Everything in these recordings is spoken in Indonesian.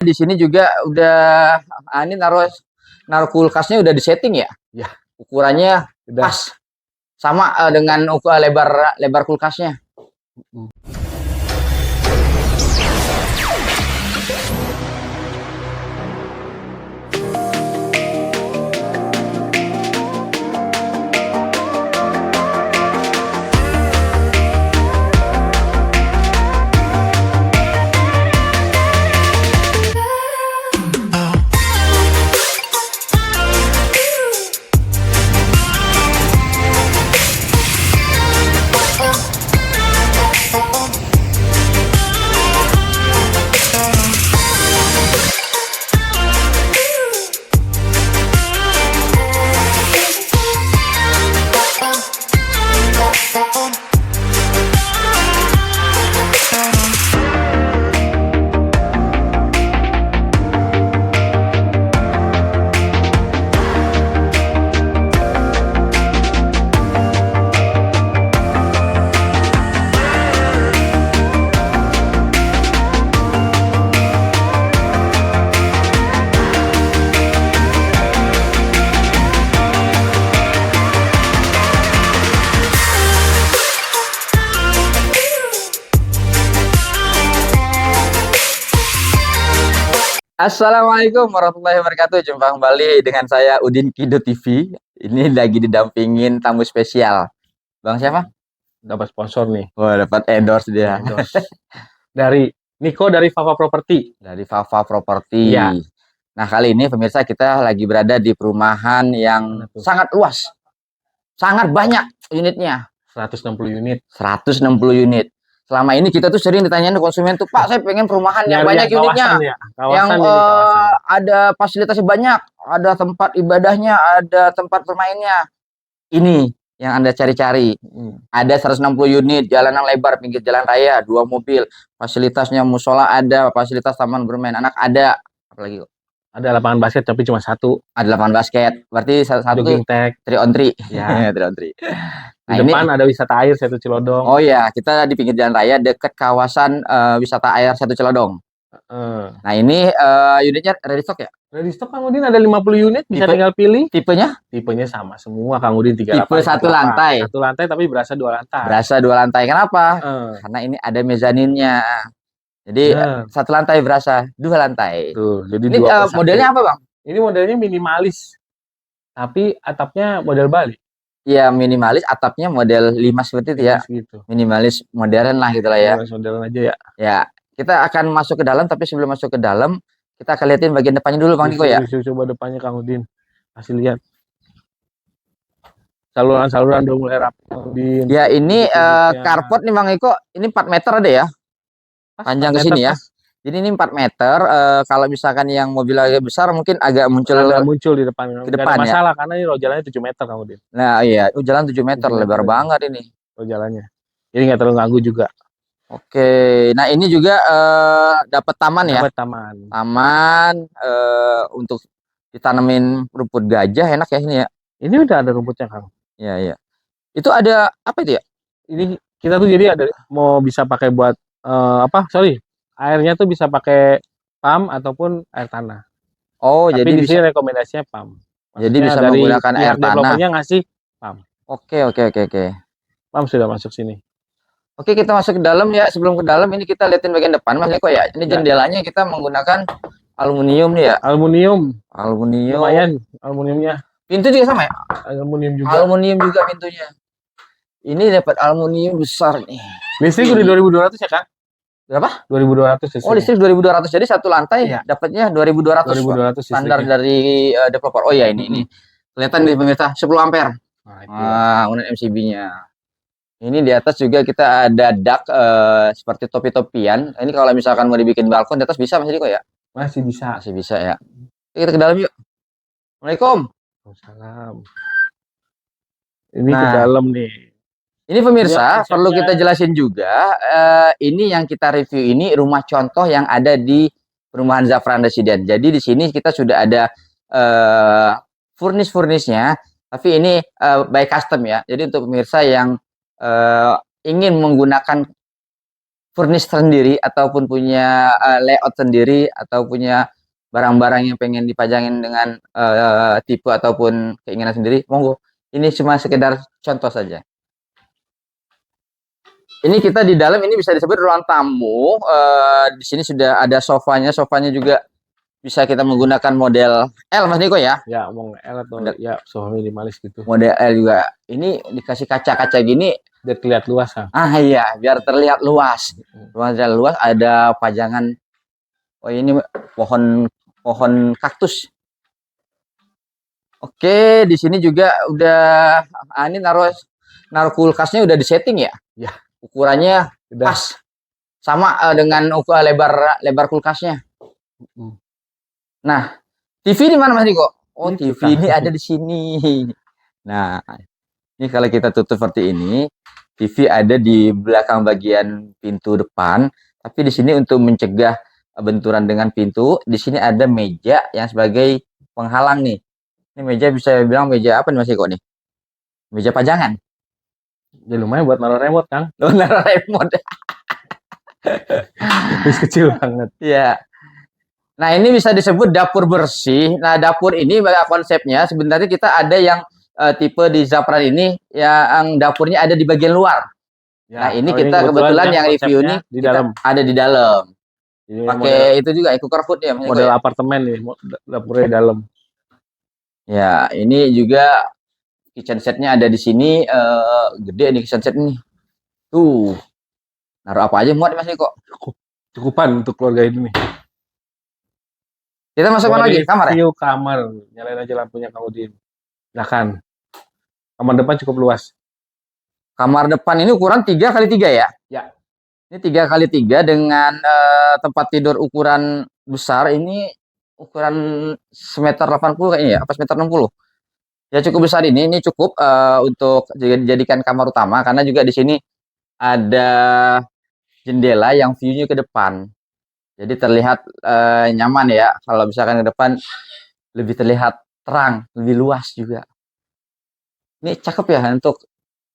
Di sini juga udah ini naruh naruh kulkasnya udah disetting ya. Ya, Ukurannya udah. pas sama dengan ukuran lebar lebar kulkasnya. Assalamualaikum warahmatullahi wabarakatuh. Jumpa kembali dengan saya Udin Kido TV. Ini lagi didampingin tamu spesial. Bang siapa? Dapat sponsor nih. Wah, dapat endorse dia. Endorse. Dari Niko dari Fava Property. Dari Fava Property. Iya. Nah, kali ini pemirsa kita lagi berada di perumahan yang sangat luas. Sangat banyak unitnya. 160 unit. 160 unit. Selama ini kita tuh sering ditanyain konsumen tuh, Pak, saya pengen perumahan yang banyak unitnya, yang ada fasilitasnya banyak, ada tempat ibadahnya, ada tempat bermainnya. Ini yang Anda cari-cari. Ada 160 unit, jalan yang lebar, pinggir jalan raya, 2 mobil, fasilitasnya musola ada, fasilitas taman bermain anak ada, apalagi ada lapangan basket tapi cuma satu. Ada lapangan basket, berarti satu jogging tag, 3 on 3. Ya, 3 on 3. Nah, di depan ada wisata air Setu Cilodong. Oh ya, kita di pinggir jalan raya dekat kawasan wisata air Setu Cilodong. Nah, ini unitnya ready stock ya? Ready stock Kang Udin, ada 50 unit, bisa tinggal pilih. Tipenya? Tipenya sama semua Kang Udin, 38. Tipe 1 lantai. 1 lantai tapi berasa 2 lantai. Berasa 2 lantai. Kenapa? Karena ini ada mezaninnya. Jadi 1 lantai berasa 2 lantai. Tuh, jadi ini modelnya apa, Bang? Ini modelnya minimalis. Tapi atapnya model Bali. Iya, minimalis, atapnya model 5 seperti itu ya. Gitu. Minimalis modern lah gitu lah ya. Modern aja ya. Ya, kita akan masuk ke dalam, tapi sebelum masuk ke dalam kita akan liatin bagian depannya dulu, Bang Niko ya. Coba depannya Kang Udin. Kasih lihat. Saluran-saluran udah mulai rapi, Kang Udin. Ya, ini carport nih Bang Niko, ini 4 meter ada ya. Panjang ke sini ya. Jadi ini 4 meter, kalau misalkan yang mobil agak besar mungkin agak muncul di depan. Ke depan ya. Masalah karena ini jalannya 7 meter Kang Udin. Nah, iya, jalan 7 meter, lebar banget ini. Jalannya. Jadi nggak terlalu ganggu juga. Oke, nah ini juga dapat taman ya. Dapat taman. Taman untuk ditanemin rumput gajah, enak ya ini ya. Ini udah ada rumputnya, Kang. Iya, iya. Itu ada apa itu ya? Ini kita tuh jadi ada mau bisa pakai buat airnya tuh bisa pakai pump ataupun air tanah. Oh, tapi jadi di sini rekomendasinya pump. Jadi bisa menggunakan air tanah. Developernya ngasih pump. Oke. Pump sudah masuk sini. Oke, kita masuk ke dalam ya. Sebelum ke dalam ini kita liatin bagian depan Mas Eko ya. Ini jendelanya kita menggunakan aluminium nih ya. Aluminium. Lumayan aluminiumnya. Pintu juga sama ya? Aluminium juga. Aluminium juga pintunya. Ini dapat aluminium besar nih. Listrik udah 2.200 ya, Kak? Berapa? 2.200 listrik. Oh, listrik 2.200. Jadi 1 lantai dapatnya 2.200. 2.200 standar dari developer. Oh ya, ini. Kelihatan nih pemirsa, 10 ampere. Nah, unit MCB-nya. Ini di atas juga kita ada dak seperti topi-topian. Ini kalau misalkan mau dibikin balkon di atas bisa Mas Diko ya? Masih bisa. Masih bisa ya. Kita ke dalam yuk. Assalamualaikum. Waalaikumsalam. Ini ke dalam nih. Ini pemirsa, perlu kita jelasin juga, ini yang kita review ini rumah contoh yang ada di perumahan Zafran Resident. Jadi di sini kita sudah ada furnish-furnishnya, tapi ini by custom ya. Jadi untuk pemirsa yang ingin menggunakan furnish sendiri ataupun punya layout sendiri atau punya barang-barang yang pengen dipajangin dengan tipe ataupun keinginan sendiri, monggo. Ini cuma sekedar contoh saja. Ini kita di dalam ini bisa disebut ruang tamu. Di sini sudah ada sofanya. Sofanya juga bisa kita menggunakan model L, Mas Niko ya. Ya, mau L atau ya sofa minimalis gitu. Model L juga. Ini dikasih kaca-kaca gini biar terlihat luas kan. Iya, biar terlihat luas. Ruang luas ada pajangan. Oh, ini pohon kaktus. Oke, di sini juga udah ini naruh kulkasnya udah disetting ya. Ya. Ukurannya pas sama dengan ukuran lebar kulkasnya. Nah, TV di mana Mas Niko? Oh, TV ini ada di sini. Nah, ini kalau kita tutup seperti ini, TV ada di belakang bagian pintu depan. Tapi di sini untuk mencegah benturan dengan pintu, di sini ada meja yang sebagai penghalang nih. Ini meja bisa bilang meja apa nih Mas Niko nih? Meja pajangan. Ya lumayan buat naruh remote, Kang. Oh, naruh remote. Kecil banget. Iya. Nah, ini bisa disebut dapur bersih. Nah, dapur ini konsepnya sebenarnya kita ada yang tipe di Zafran ini yang dapurnya ada di bagian luar. Ya, nah, ini kita kebetulan yang review ini di dalam. Ada di dalam. Pakai itu juga cooker food ya. Model apartemen nih, dapurnya di dalam. Ya, ini juga kitchen setnya ada di sini, gede nih kitchen set nih. Tuh, naruh apa aja muat Mas Niko. Cukupan untuk keluarga ini nih. Kita masuk mana lagi? Kamar ya? Kamar, nyalain aja lampunya Kang Udin. Silakan. Kamar depan cukup luas. Kamar depan ini ukuran 3x3 ya? Ya. Ini 3x3 dengan tempat tidur ukuran besar. Ini ukuran 1,80 m kayaknya ya, apa 1,60 m. Ya cukup besar ini cukup untuk dijadikan kamar utama karena juga di sini ada jendela yang view-nya ke depan. Jadi terlihat nyaman ya. Kalau misalkan ke depan lebih terlihat terang, lebih luas juga. Ini cakep ya untuk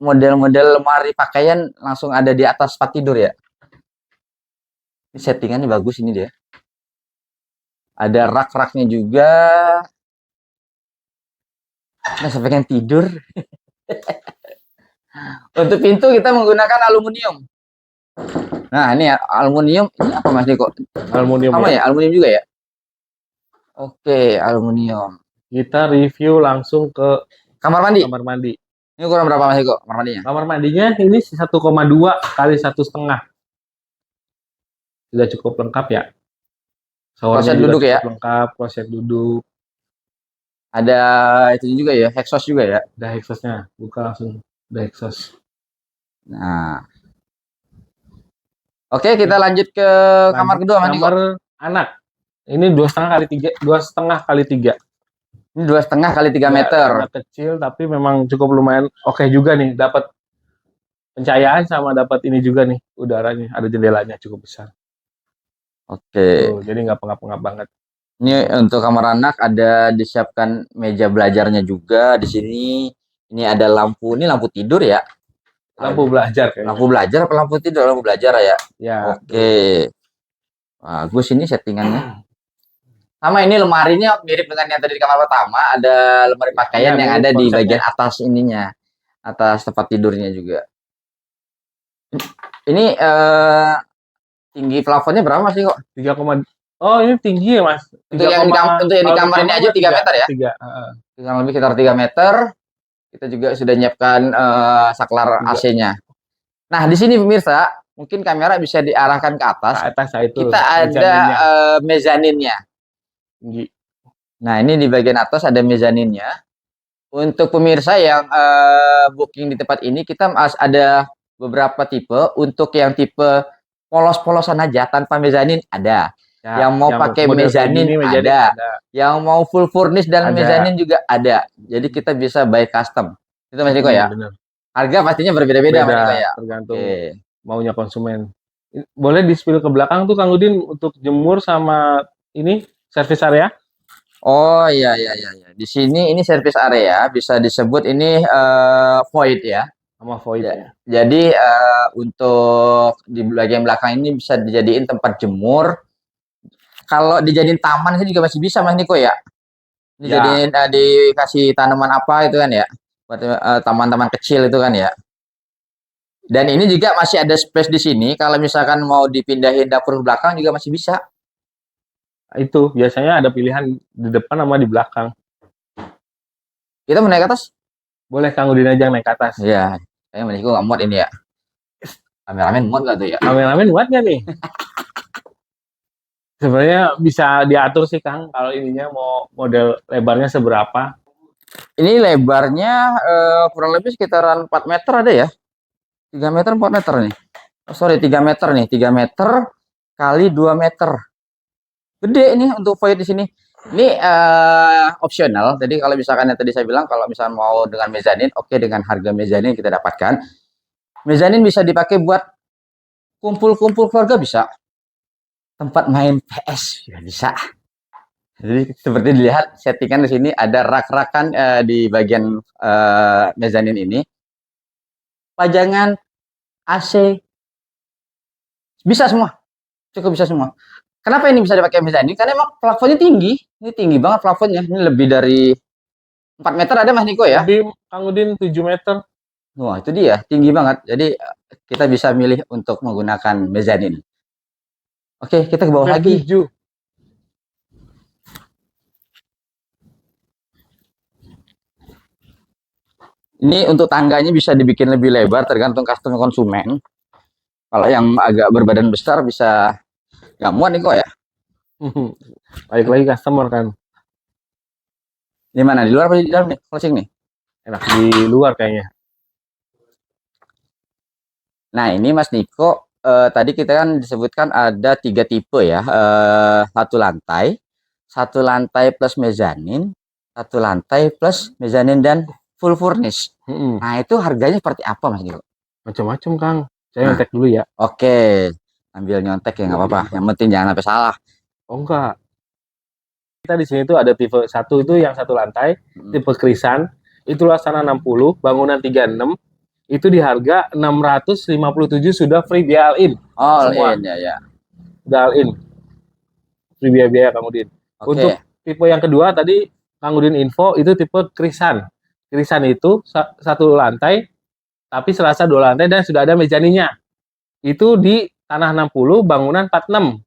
model-model lemari pakaian langsung ada di atas tempat tidur ya. Ini settingannya bagus ini dia. Ada rak-raknya juga. Nah, saya pengen tidur. Untuk pintu kita menggunakan aluminium. Nah, ini aluminium. Ini apa Mas Niko? Aluminium. Sama ya, aluminium juga ya? Oke, aluminium. Kita review langsung ke kamar mandi. Kamar mandi. Ini ukuran berapa Mas Niko kamar mandinya? Kamar mandinya ini 1,2 kali 1,5. Sudah cukup lengkap ya. Kloset duduk ya? Lengkap, kloset duduk. Ada itu juga ya, exhaust juga ya? Ada exhaustnya, buka langsung ada exhaust. Nah, oke kita lanjut ke kamar kedua Mas Niko. Kamar anak. Ini 2,5 kali 3. Ini 2,5 kali 3 meter. Kecil tapi memang cukup lumayan oke juga nih, dapat pencahayaan sama dapat ini juga nih udaranya, ada jendelanya cukup besar. Oke. Jadi nggak pengap-pengap banget. Ini untuk kamar anak ada disiapkan meja belajarnya juga di sini. Ini ada lampu, ini lampu tidur ya. Lampu belajar kayaknya. Lampu belajar apa lampu tidur? Lampu belajar ya. Ya. Oke. Bagus ini settingannya. Sama ini lemarinya mirip dengan yang tadi di kamar pertama, ada lemari pakaian yang ada di bagian atas ininya. Atas tempat tidurnya juga. Ini tinggi plafonnya berapa Mas kok? 3, oh ini tinggi ya Mas. Untuk yang di kamar ini aja 3 meter ya? 3. Kurang lebih sekitar 3 meter. Kita juga sudah menyiapkan saklar AC-nya. Nah di sini pemirsa, mungkin kamera bisa diarahkan ke atas. Itu. Kita ada mezaninnya. Nah ini di bagian atas ada mezaninnya. Untuk pemirsa yang booking di tempat ini, kita ada beberapa tipe. Untuk yang tipe polos-polosan aja tanpa mezanin ada. Ya, yang mau pakai mezanin ada. Yang mau full furnish dan mezanin juga ada. Jadi kita bisa buy custom. Itu Mas Niko ya. Bener. Harga pastinya berbeda-beda Mas Niko ya. Tergantung maunya konsumen. Boleh di-spill ke belakang tuh Kang Udin untuk jemur sama ini service area. Oh iya. Di sini ini service area bisa disebut ini void ya. sama voidnya. Jadi untuk di bagian belakang ini bisa dijadiin tempat jemur. Kalau dijadiin taman ini juga masih bisa Mas Niko ya. Dijadiin dikasih tanaman apa itu kan ya. Buat taman-taman kecil itu kan ya. Dan ini juga masih ada space di sini. Kalau misalkan mau dipindahin dapur ke belakang juga masih bisa. Itu biasanya ada pilihan di depan sama di belakang. Kita mau naik ke atas? Boleh Kang Udin aja naik ke atas. Iya. Kayaknya Mas Niko nggak muat ini ya. Kameramen muat nggak tuh ya? Kameramen muat nggak nih? Sebenarnya bisa diatur sih Kang, kalau ininya mau model lebarnya seberapa. Ini lebarnya kurang lebih sekitaran 4 meter ada ya? 3 meter 4 meter nih. Oh, sorry 3 meter nih, 3 meter kali 2 meter. Gede ini untuk void di sini. Ini opsional. Jadi kalau misalkan yang tadi saya bilang kalau misalkan mau dengan mezanin, oke, dengan harga mezanin kita dapatkan. Mezanin bisa dipakai buat kumpul-kumpul keluarga bisa. Tempat main PS juga bisa. Jadi seperti dilihat settingan di sini ada rak-rakan di bagian mezanin ini. Pajangan AC bisa semua. Cukup bisa semua. Kenapa ini bisa dipakai mezanin? Karena emang plafonnya tinggi. Ini tinggi banget plafonnya. Ini lebih dari 4 meter ada Mas Niko ya? Lebih Kang Udin 7 meter. Wah, itu dia. Tinggi banget. Jadi kita bisa milih untuk menggunakan mezanin. Oke, kita ke bawah lagi. 7. Ini untuk tangganya bisa dibikin lebih lebar tergantung custom konsumen. Kalau yang agak berbadan besar bisa nggak muat nih kok ya. Balik lagi customer kan. Di mana? Di luar apa di dalam nih? Closing nih. Enak di luar kayaknya. Nah, ini Mas Niko tadi kita kan disebutkan ada 3 tipe ya. Satu lantai plus mezanin, satu lantai plus mezanin dan full furnish. Nah, itu harganya seperti apa Mas Niko? Macam-macam Kang. Saya nyontek dulu ya. Oke, ambil nyontek ya nggak apa-apa. Yang penting jangan sampai salah. Oh enggak. Kita di sini tuh ada tipe 1 itu yang satu lantai, tipe krisan, itu laksana 60, bangunan 36, itu di harga 657 sudah free biaya all-in. All in ya. Udah all-in. Free biaya Kang Udin. Untuk tipe yang kedua tadi Kang Udin info itu tipe krisan. Krisan itu satu lantai, tapi serasa 2 lantai dan sudah ada mezzaninnya. Itu di tanah 60, bangunan 46.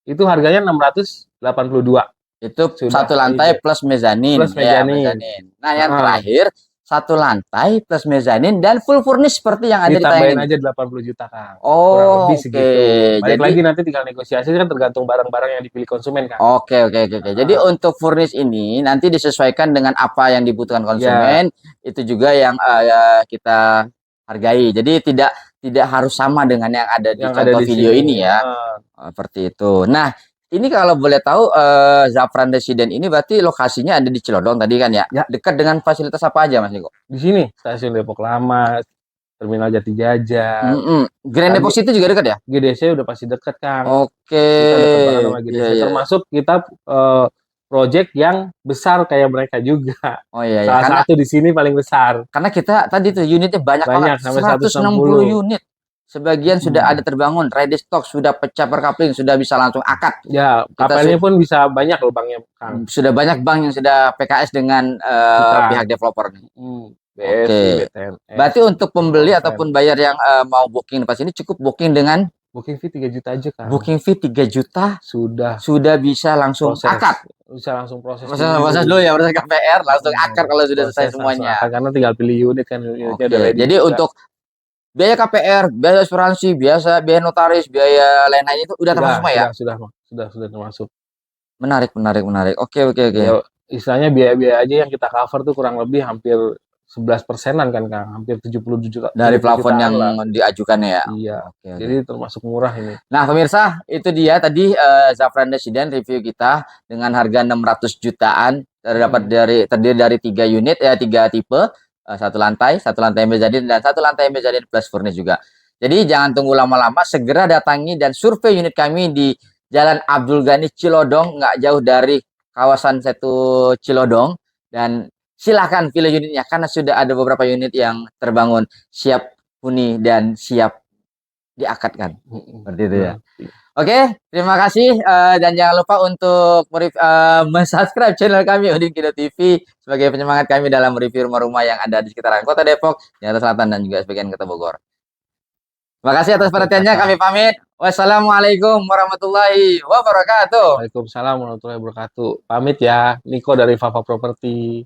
Itu harganya 682. Itu sudah satu lantai plus mezanin. Plus mezanin. Nah, yang terakhir satu lantai plus mezanin dan full furnish seperti yang ada di ditambahin aja 80 juta Kang. Oh, oke. Balik lagi nanti tinggal negosiasi kan tergantung barang-barang yang dipilih konsumen Kang. Oke. Jadi untuk furnish ini nanti disesuaikan dengan apa yang dibutuhkan konsumen, itu juga yang kita hargai. Jadi tidak harus sama dengan yang ada di contoh video ini ya. Seperti itu. Nah, ini kalau boleh tahu Zafran Resident ini berarti lokasinya ada di Cilodong tadi kan ya? Dekat dengan fasilitas apa aja Mas Niko? Di sini stasiun Depok Lama, Terminal Jati Jajar. Grand Depok City juga dekat ya? GDC udah pasti dekat Kang. Oke. Kita dekat banget sama GDC. Termasuk kita project yang besar kayak mereka juga. Oh iya. Salah satu di sini paling besar. Karena kita tadi tuh unitnya banyak banget. Sampai 160 unit. Sebagian sudah ada terbangun, ready stock, sudah pecah per coupling, sudah bisa langsung akad. Ya, kapalnya pun bisa banyak loh banknya, Kang. Sudah banyak bank yang sudah PKS dengan pihak developer nih. Oke. Berarti untuk pembeli ataupun bayar yang mau booking pas ini cukup booking dengan booking fee 3 juta aja Kang. Booking fee 3 juta sudah bisa langsung akad. Bisa langsung proses dulu ya, proses KPR langsung akad kalau sudah selesai semuanya. Karena tinggal pilih unit kan, unitnya udah ready. Jadi untuk biaya KPR, biaya asuransi, biaya notaris, biaya lain-lain itu udah termasuk semua ya? Sudah termasuk. Menarik. Oke. Ya, istilahnya biaya-biaya aja yang kita cover tuh kurang lebih hampir 11%-an kan Kang, hampir 70 juta. Dari plafon yang diajukan ya? Iya, jadi termasuk murah ini. Nah pemirsa, itu dia tadi Zafran Resident review kita dengan harga 600 jutaan, terdiri dari 3 unit, 3 tipe. Satu lantai mezanin dan satu lantai mezanin plus furnish juga. Jadi jangan tunggu lama-lama, segera datangi dan survei unit kami di Jalan Abdul Ghani Cilodong, nggak jauh dari kawasan Setu Cilodong, dan silahkan pilih unitnya karena sudah ada beberapa unit yang terbangun, siap huni dan siap diakatkan. Seperti itu ya. Oke, terima kasih dan jangan lupa untuk subscribe channel kami Udin Kido TV sebagai penyemangat kami dalam review rumah-rumah yang ada di sekitaran Kota Depok, Jakarta Selatan dan juga sebagian Kota Bogor. Terima kasih atas perhatiannya, kami pamit. Wassalamualaikum warahmatullahi wabarakatuh. Waalaikumsalam warahmatullahi wabarakatuh. Pamit ya, Niko dari Fafa Property.